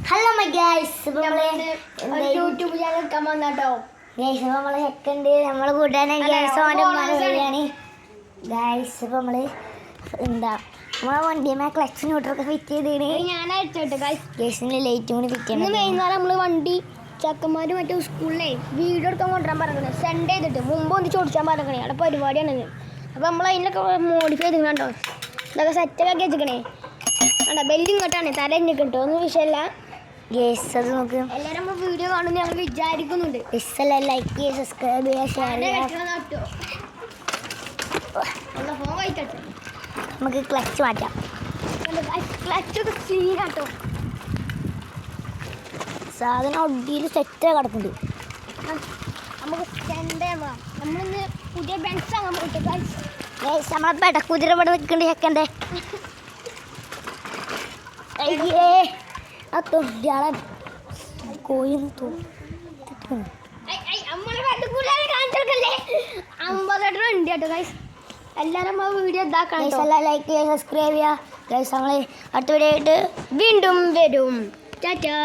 Hello my guys, YouTube channel എടുക്കാൻ വന്നാട്ടോ guys. ഇപ്പം നമ്മള് സെക്കൻഡ് നമ്മള് കൂട്ടാനാണ് ഗൈസ്. ഓൻ്റെ വരികയാണ് ഗൈസ്. ഇപ്പം നമ്മള് എന്താ നമ്മളെ വണ്ടിയമ്മ ക്ലച്ച് ന്യൂട്രൊക്കെ ഫിറ്റ് ചെയ്തിട്ട് ഞാൻ അയച്ചോട്ടെ ഗൈസിൻ്റെ ലൈറ്റും കൂടി ഫിറ്റ് ചെയ്യണം. വൈകുന്നേരം നമ്മള് വണ്ടി ചക്കന്മാര് മറ്റേ സ്കൂളിലെ വീഡിയോ എടുക്കാൻ കൊണ്ടുവരാൻ പറഞ്ഞത് സെൻഡ് ചെയ്തിട്ട് മുമ്പ് ഒന്ന് ചോദിച്ചാൽ പറഞ്ഞേ. അവിടെ പരിപാടിയാണിത്. അപ്പോൾ നമ്മൾ അതിനൊക്കെ മോഡിഫൈ ചെയ്ത് കണ്ടോ, ഇതൊക്കെ സെറ്റൊക്കെ ആക്കി വെച്ചിക്കണേ. വേണ്ട ബെല്ല് ഇങ്ങോട്ടാണ് തല എനിക്ക് കിട്ടും, ഒന്നും വിഷയമല്ല ഗൈസ്. അത് നോക്ക്, എല്ലാവരും നമ്മൾ വീഡിയോ കാണുമെന്ന് ഞങ്ങൾ വിചാരിക്കുന്നുണ്ട്. ഇഷ്ടമല്ല ലൈക്ക് ചെയ്യുക, സബ്സ്ക്രൈബ് ചെയ്യുക, ഷെയർ ചെയ്യുക. ഫോൺ കഴിക്കട്ടെ, നമുക്ക് ക്ലച്ച് മാറ്റാം. ക്ലച്ചൊക്കെ ക്ലീനാട്ടോ. സാധനം ഒടിയിൽ സെറ്റ് കിടക്കുന്നുണ്ട്. നമുക്ക് നമ്മളിന്ന് പുതിയ ബെൻസ് ആകാൻ പോയിട്ട് ഗൈസ് നമ്മളെ പെടക്കുതിര ഇവിടെ നിൽക്കുന്നുണ്ട് ചെക്കൻ്റെ. അയ്യേ ആ തൊഴിലാളെ കോയിന്ന് തോന്നിട്ടുണ്ട്. എല്ലാരും വീഡിയോ ഇതാക്കണം. ലൈക്ക് ചെയ്യുക, സബ്സ്ക്രൈബ് ചെയ്യുക ഗൈസ്. നമ്മൾ അടുത്ത വീഡിയോ ആയിട്ട് വീണ്ടും വരും. ടാറ്റാ.